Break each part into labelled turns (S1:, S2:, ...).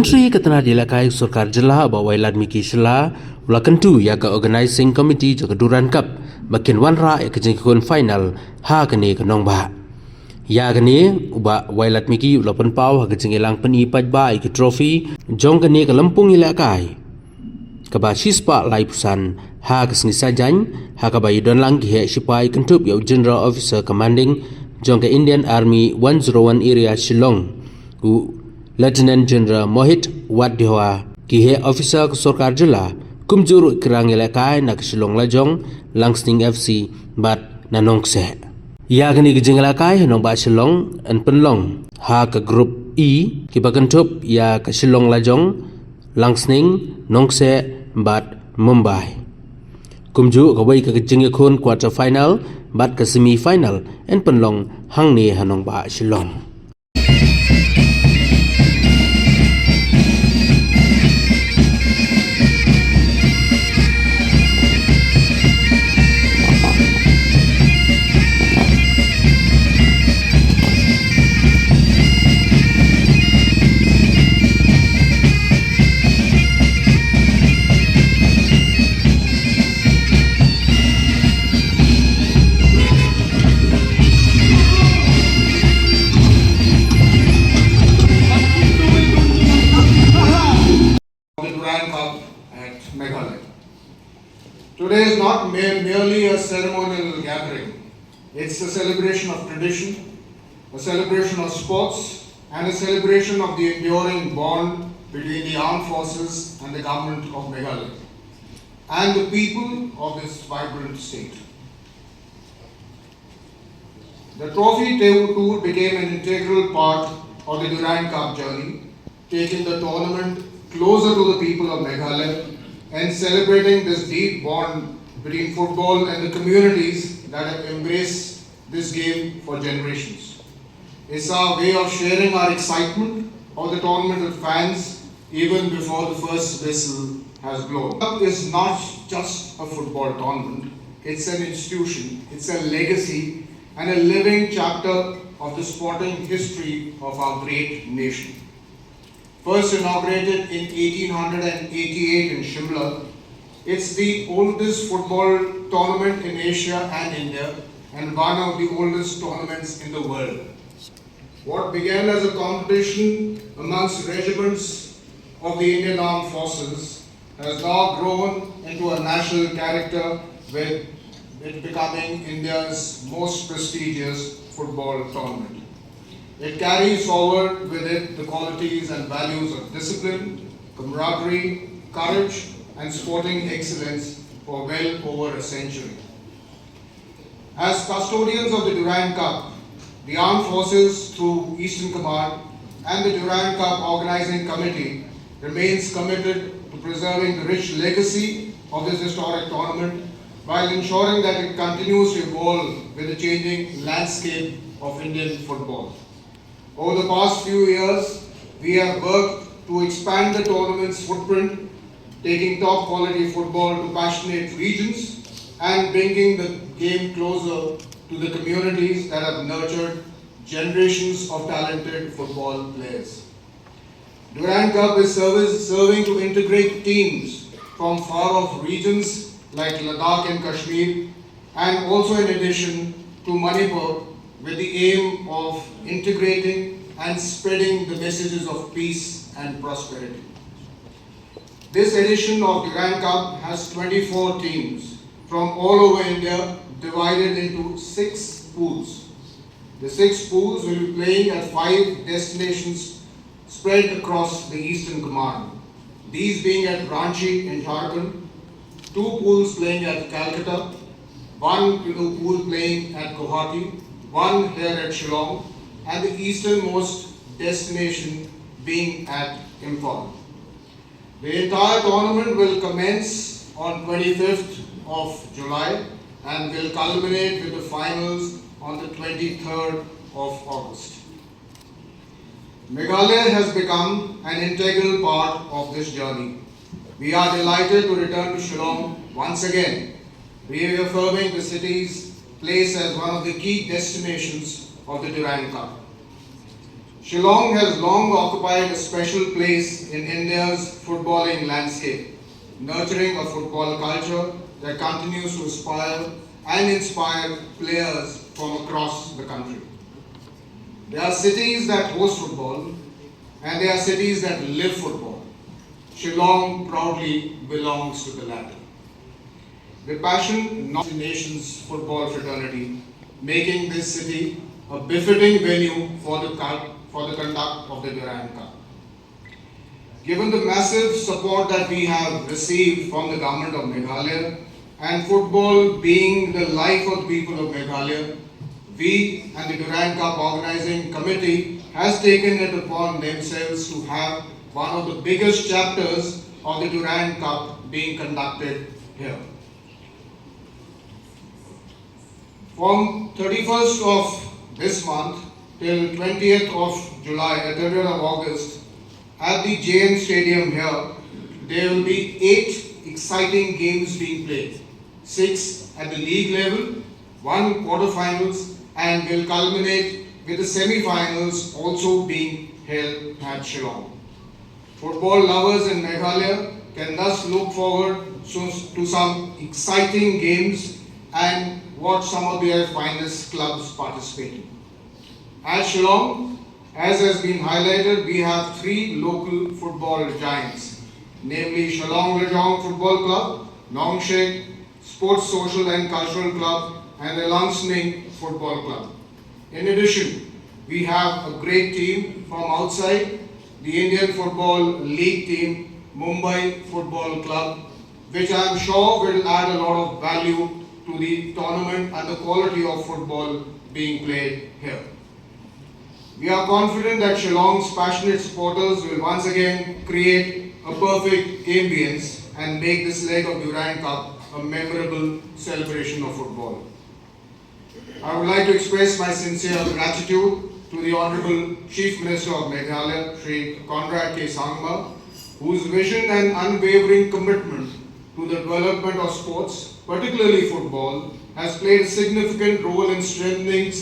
S1: Menteri Ketenaga Dilakai Sarkar Jela Bawailan Miki Shela Ulakantu Yaga Organizing Committee Jaga Duran Cup Makin Wanra ya kejengkun final ha kene kenong ba. Ya kene uba Wailat Miki ulapan pau ha kejengelang peni pajba ke trofi jong kene ke lempung ilakai. Kaba sispa lai pusan ha kesengisa jan ha kaba yudon lang ki sipai kentup yau General Officer Commanding jong ke Indian Army 101 Area Shillong u Lieutenant General Mohit Wadihwa kihe officer ke Sarkar Jela kumjuru kerang ilakai nak Shillong lajong Langsting FC bat nanongse. Ya kini kejeng ilakai nong ba Shillong en penlong ha ke grup E ki bakentup ya ke Shillong lajong Langsting nongse bat Mumbai. Kumju kawai ke kejeng yakun quarter final bat ke semi final en penlong hang ni hanong ba Shillong.
S2: Today is not merely a ceremonial gathering. It's a celebration of tradition, a celebration of sports, and a celebration of the enduring bond between the armed forces and the government of Meghalaya and the people of this vibrant state. The trophy tour became an integral part of the Durand Cup journey, taking the tournament closer to the people of Meghalaya and celebrating this deep bond between football and the communities that have embraced this game for generations. It's our way of sharing our excitement of the tournament with fans even before the first whistle has blown. Cup is not just a football tournament, it's an institution, it's a legacy and a living chapter of the sporting history of our great nation. First inaugurated in 1888 in Shimla, it's the oldest football tournament in Asia and India and one of the oldest tournaments in the world. What began as a competition amongst regiments of the Indian Armed Forces has now grown into a national character, with it becoming India's most prestigious football tournament. It carries forward with it the qualities and values of discipline, camaraderie, courage, and sporting excellence for well over a century. As custodians of the Durand Cup, the Armed Forces through Eastern Command and the Durand Cup Organizing Committee remains committed to preserving the rich legacy of this historic tournament while ensuring that it continues to evolve with the changing landscape of Indian football. Over the past few years, we have worked to expand the tournament's footprint, taking top quality football to passionate regions and bringing the game closer to the communities that have nurtured generations of talented football players. Durand Cup is serving to integrate teams from far-off regions like Ladakh and Kashmir, and also in addition to Manipur, with the aim of integrating and spreading the messages of peace and prosperity. This edition of Durand Cup has 24 teams from all over India, divided into 6 pools. The 6 pools will be playing at 5 destinations spread across the Eastern Command. These being at Ranchi in Jharkhand, 2 pools playing at Calcutta, 1 pool playing at Guwahati, 1 here at Shillong, and the easternmost destination being at Imphal. The entire tournament will commence on 25th of July and will culminate with the finals on the 23rd of August. Meghalaya has become an integral part of this journey. We are delighted to return to Shillong once again, reaffirming the city's place as one of the key destinations of the Durand Cup. Shillong has long occupied a special place in India's footballing landscape, nurturing a football culture that continues to aspire and inspire players from across the country. There are cities that host football and there are cities that live football. Shillong proudly belongs to the latter. The passion not the nation's football fraternity, making this city a befitting venue for the conduct of the Durand Cup. Given the massive support that we have received from the government of Meghalaya and football being the life of the people of Meghalaya, we and the Durand Cup organizing committee has taken it upon themselves to have one of the biggest chapters of the Durand Cup being conducted here. From 31st of this month till 20th of July, 30th of August, at the JN Stadium here, there will be 8 exciting games being played. 6 at the league level, 1 quarterfinals, and will culminate with the semi-finals also being held at Shillong. Football lovers in Meghalaya can thus look forward to some exciting games and watch some of their finest clubs participating. At Shillong, as has been highlighted, we have 3 local football giants, namely Shillong Lejong Football Club, Nong Shek Sports Social and Cultural Club, and the Langsning Football Club. In addition, we have a great team from outside, the Indian Football League team, Mumbai Football Club, which I am sure will add a lot of value to the tournament and the quality of football being played here. We are confident that Shillong's passionate supporters will once again create a perfect ambience and make this leg of Durand Cup a memorable celebration of football. I would like to express my sincere gratitude to the Honorable Chief Minister of Meghalaya, Shri Conrad K. Sangma, whose vision and unwavering commitment to the development of sports, particularly football, has played a significant role in strengthening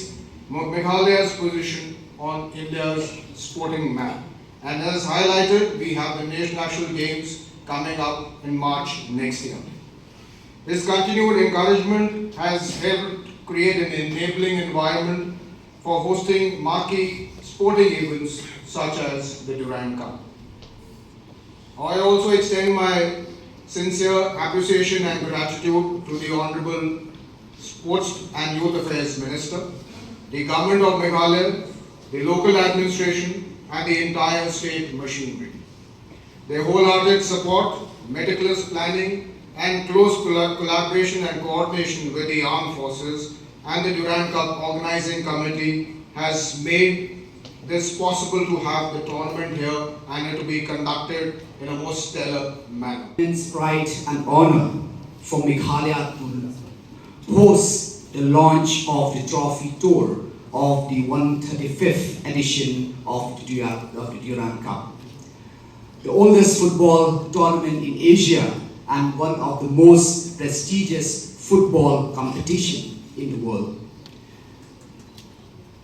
S2: Meghalaya's position on India's sporting map. And as highlighted, we have the National Games coming up in March next year. This continued encouragement has helped create an enabling environment for hosting marquee sporting events such as the Durand Cup. I also extend my sincere appreciation and gratitude to the Honorable Sports and Youth Affairs Minister, the Government of Meghalaya, the local administration, and the entire state machinery. Their wholehearted support, meticulous planning, and close collaboration and coordination with the armed forces and the Durand Cup organizing committee has made this possible to have the tournament here and it to be conducted in a most stellar manner.
S3: It's pride and honor for Meghalaya to host the launch of the trophy tour of the 135th edition of the Durand Cup, the oldest football tournament in Asia and one of the most prestigious football competition in the world.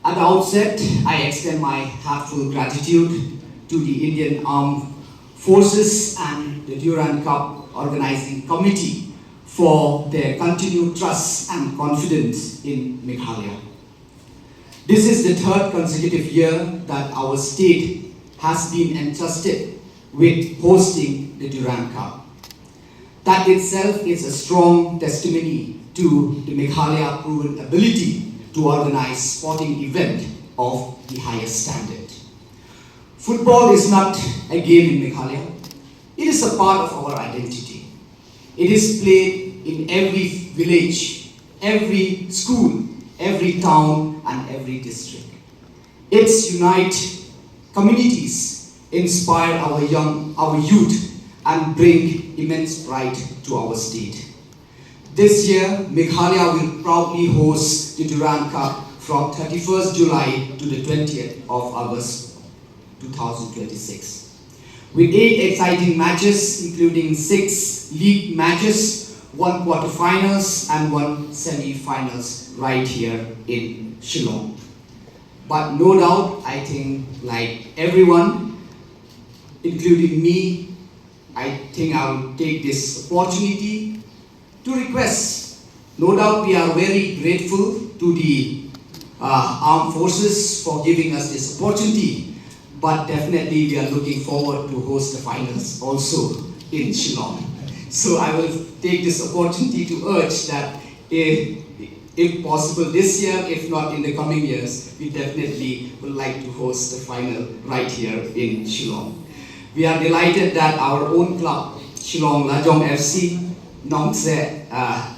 S3: At the outset, I extend my heartfelt gratitude to the Indian Armed Forces and the Durand Cup Organizing Committee for their continued trust and confidence in Meghalaya. This is the 3rd consecutive year that our state has been entrusted with hosting the Durand Cup. That itself is a strong testimony to the Meghalaya proven ability to organize sporting event of the highest standard. Football is not a game in Meghalaya. It is a part of our identity. It is played in every village, every school, every town, and every district. It unites communities, inspire our youth, and bring immense pride to our state. This year, Meghalaya will proudly host the Durand Cup from 31st July to the 20th of August 2026. With 8 exciting matches, including 6 league matches, 1 quarterfinals and 1 semi-finals right here in Shillong. But no doubt, I think like everyone, including me, I think I will take this opportunity to request. No doubt we are very grateful to the armed forces for giving us this opportunity, but definitely we are looking forward to host the finals also in Shillong. So I will take this opportunity to urge that if possible this year, if not in the coming years, we definitely would like to host the final right here in Shillong. We are delighted that our own club, Shillong Lajong FC, Nongse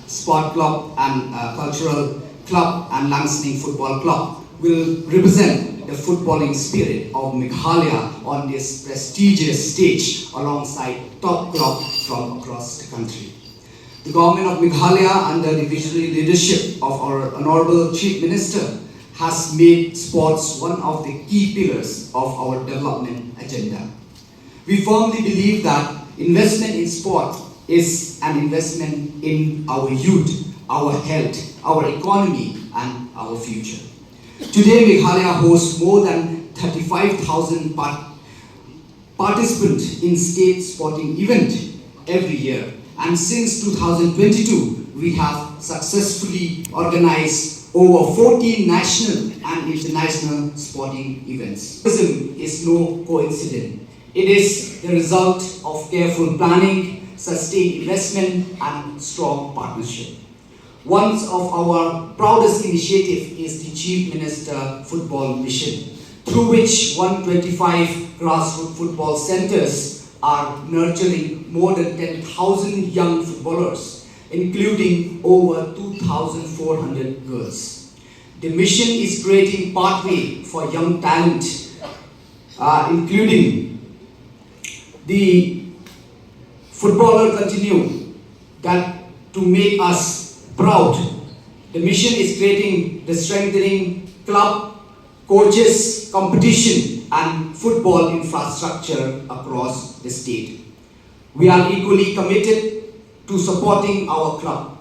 S3: Sport Club and Cultural Club and Langsning Football Club will represent the footballing spirit of Meghalaya on this prestigious stage alongside top clubs from across the country. The government of Meghalaya, under the visionary leadership of our Honorable Chief Minister, has made sports one of the key pillars of our development agenda. We firmly believe that investment in sport is an investment in our youth, our health, our economy, and our future. Today, Meghalaya hosts more than 35,000 participants in state sporting events every year. And since 2022, we have successfully organized over 14 national and international sporting events. Tourism is no coincidence. It is the result of careful planning, sustained investment, and strong partnership. One of our proudest initiatives is the Chief Minister Football Mission, through which 125 grassroots football centers are nurturing more than 10,000 young footballers, including over 2,400 girls. The mission is creating pathway for young talent, including the footballer continue that to make us proud. The mission is creating the strengthening club, coaches, competition, and football infrastructure across the state. We are equally committed to supporting our club.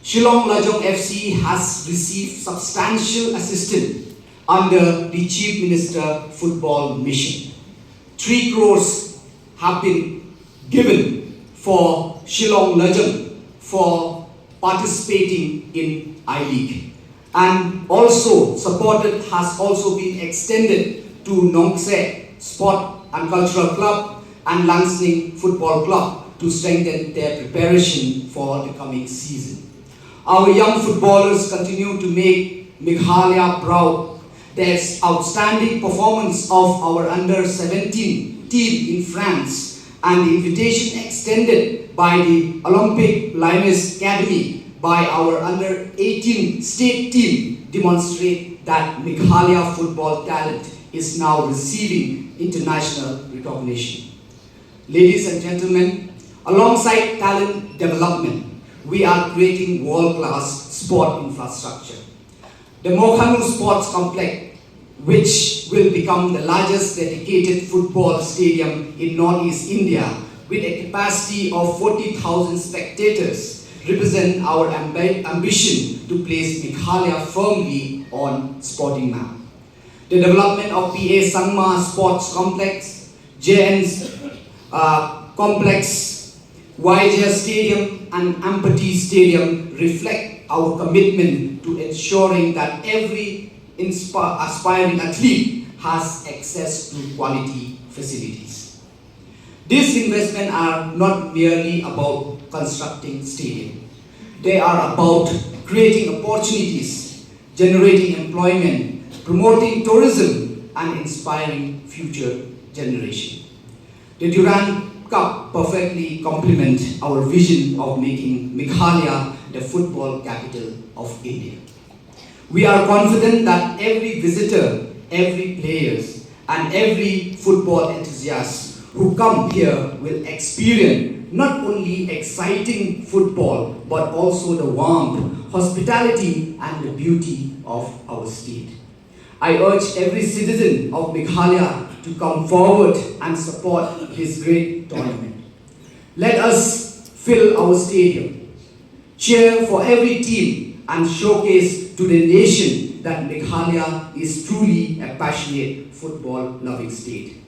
S3: Shillong Lajong FC has received substantial assistance under the Chief Minister Football Mission. 3 crores have been given for Shillong Lajong for participating in I-League. And also supported has also been extended to Nongse Sport and Cultural Club and Langsning Football Club to strengthen their preparation for the coming season. Our young footballers continue to make Meghalaya proud. There's outstanding performance of our under-17 team in France and the invitation extended by the Olympic Limes Academy by our under-18 state team demonstrate that Meghalaya football talent is now receiving international recognition. Ladies and gentlemen, alongside talent development, we are creating world-class sport infrastructure. The Mokhanu Sports Complex, which will become the largest dedicated football stadium in Northeast India with a capacity of 40,000 spectators, represent our ambition to place Meghalaya firmly on sporting map. The development of PA Sangma Sports Complex, JN's Complex, YJ Stadium and Ampati Stadium reflect our commitment to ensuring that every aspiring athlete has access to quality facilities. These investments are not merely about constructing stadiums. They are about creating opportunities, generating employment, promoting tourism, and inspiring future generations. The Durand Cup perfectly complements our vision of making Meghalaya the football capital of India. We are confident that every visitor, every player, and every football enthusiast who come here will experience not only exciting football, but also the warmth, hospitality, and the beauty of our state. I urge every citizen of Meghalaya to come forward and support this great tournament. Let us fill our stadium, cheer for every team, and showcase to the nation that Meghalaya is truly a passionate football-loving state.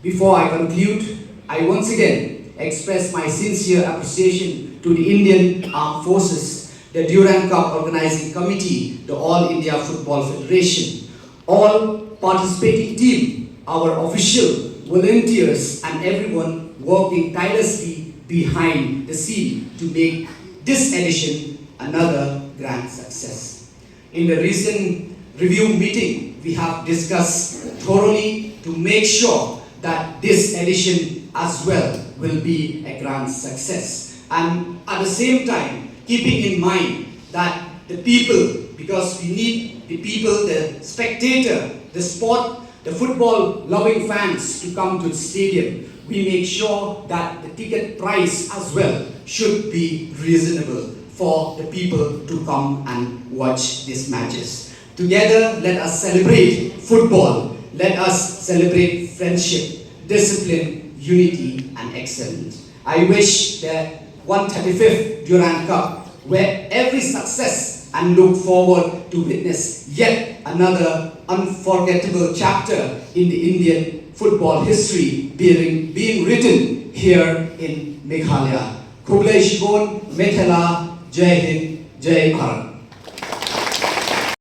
S3: Before I conclude, I once again express my sincere appreciation to the Indian Armed Forces, the Durand Cup Organizing Committee, the All India Football Federation, all participating team, our official, volunteers and everyone working tirelessly behind the scene to make this edition another grand success. In the recent review meeting, we have discussed thoroughly to make sure that this edition as well will be a grand success. And at the same time, keeping in mind that the people, because we need the people, the spectator, the sport, the football loving fans to come to the stadium, we make sure that the ticket price as well should be reasonable for the people to come and watch these matches. Together, let us celebrate football. Let us celebrate friendship, discipline, unity, and excellence. I wish the 135th Durand Cup, where every success, and look forward to witness yet another unforgettable chapter in the Indian football history being written here in Meghalaya. Kublai Shibon, Methela, Jai Hind, Jai Bharat.